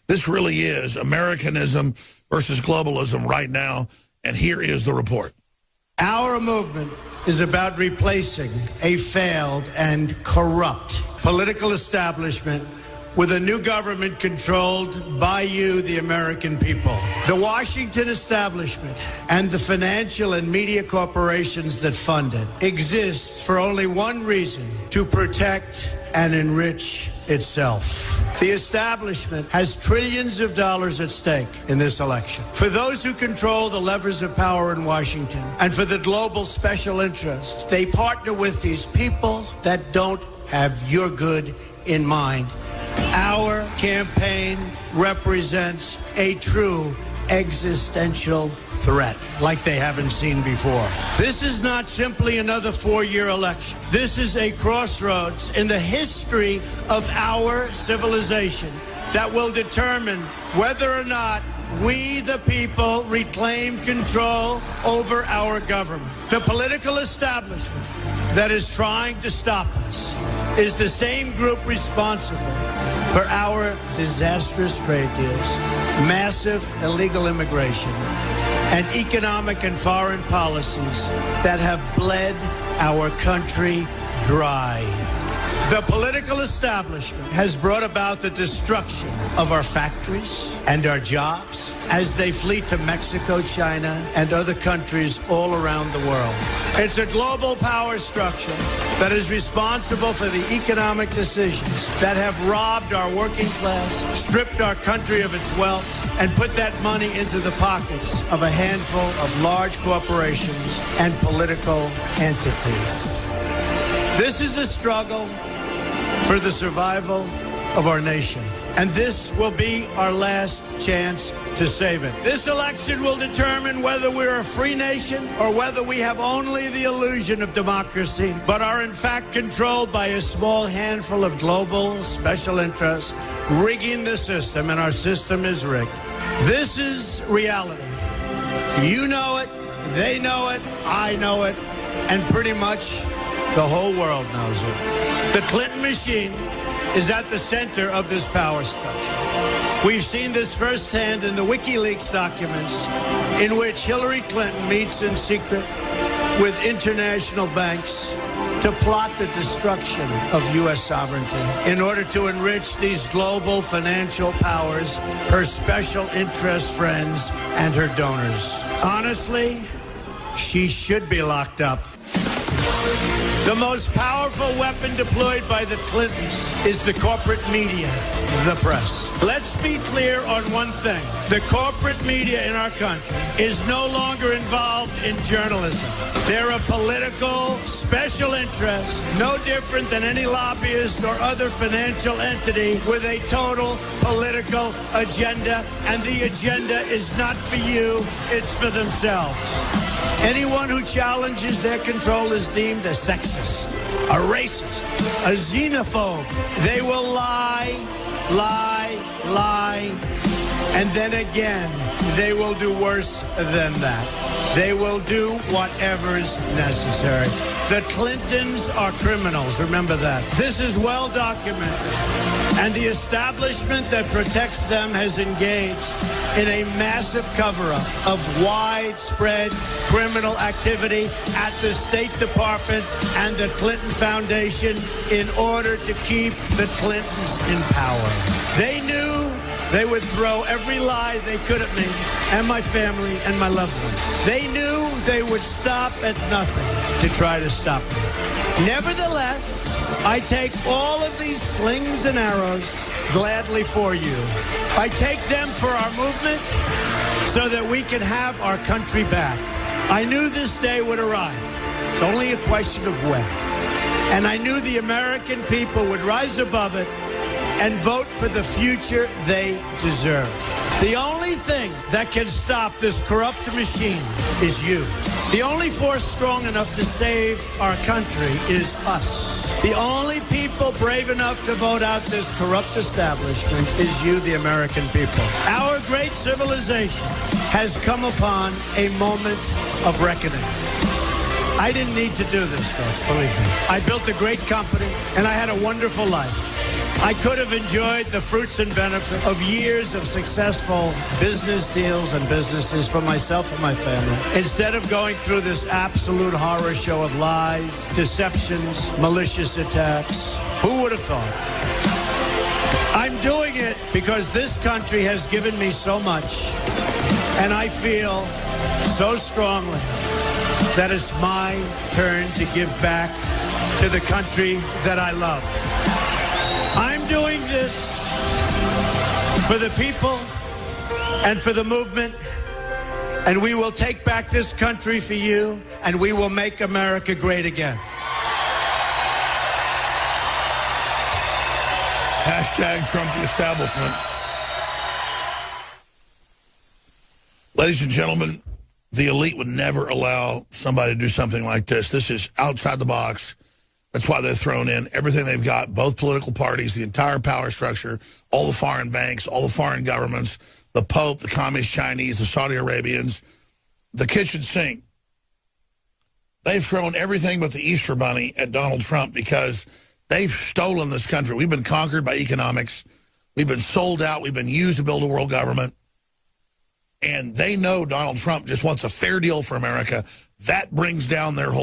This really is Americanism versus globalism right now, and here is the report. Our movement is about replacing a failed and corrupt political establishment with a new government controlled by you, the American people. The Washington establishment and the financial and media corporations that fund it exist for only one reason: to protect and enrich itself. The establishment has trillions of dollars at stake in this election. For those who control the levers of power in Washington and for the global special interests, they partner with these people that don't have your good in mind. Our campaign represents a true existential threat like they haven't seen before. This is not simply another four-year election. This is a crossroads in the history of our civilization that will determine whether or not we, the people, reclaim control over our government. The political establishment that is trying to stop us is the same group responsible for our disastrous trade deals, massive illegal immigration, and economic and foreign policies that have bled our country dry. The political establishment has brought about the destruction of our factories and our jobs as they flee to Mexico, China, and other countries all around the world. It's a global power structure that is responsible for the economic decisions that have robbed our working class, stripped our country of its wealth, and put that money into the pockets of a handful of large corporations and political entities. This is a struggle for the survival of our nation. And this will be our last chance to save it. This election will determine whether we're a free nation or whether we have only the illusion of democracy, but are in fact controlled by a small handful of global special interests rigging the system, and our system is rigged. This is reality. You know it, they know it, I know it, and pretty much the whole world knows it. The Clinton machine is at the center of this power structure. We've seen this firsthand in the WikiLeaks documents, in which Hillary Clinton meets in secret with international banks to plot the destruction of U.S. sovereignty in order to enrich these global financial powers, her special interest friends, and her donors. Honestly, she should be locked up. The most powerful weapon deployed by the Clintons is the corporate media, the press. Let's be clear on one thing. The corporate media in our country is no longer involved in journalism. They're a political special interest, no different than any lobbyist or other financial entity with a total political agenda, and the agenda is not for you, it's for themselves. Anyone who challenges their control is deemed a sexist, a racist, a xenophobe. They will lie, and then again, they will do worse than that. They will do whatever is necessary. The Clintons are criminals, remember that. This is well documented, and the establishment that protects them has engaged in a massive cover-up of widespread criminal activity at the State Department and the Clinton Foundation in order to keep the Clintons in power. They knew they would throw every lie they could at me and my family and my loved ones. They knew they would stop at nothing to try to stop me. Nevertheless, I take all of these slings and arrows gladly for you. I take them for our movement so that we can have our country back. I knew this day would arrive. It's only a question of when. And I knew the American people would rise above it and vote for the future they deserve. The only thing that can stop this corrupt machine is you. The only force strong enough to save our country is us. The only people brave enough to vote out this corrupt establishment is you, the American people. Our great civilization has come upon a moment of reckoning. I didn't need to do this, folks, believe me. I built a great company, and I had a wonderful life. I could have enjoyed the fruits and benefits of years of successful business deals and businesses for myself and my family, instead of going through this absolute horror show of lies, deceptions, malicious attacks. Who would have thought? I'm doing it because this country has given me so much, and I feel so strongly that it's my turn to give back to the country that I love. I'm doing this for the people and for the movement, and we will take back this country for you, and we will make America great again. Hashtag Trump the establishment. Ladies and gentlemen, the elite would never allow somebody to do something like this. This is outside the box. That's why they're thrown in everything they've got, both political parties, the entire power structure, all the foreign banks, all the foreign governments, the Pope, the Communist Chinese, the Saudi Arabians, the kitchen sink. They've thrown everything but the Easter Bunny at Donald Trump because they've stolen this country. We've been conquered by economics. We've been sold out. We've been used to build a world government. And they know Donald Trump just wants a fair deal for America. That brings down their whole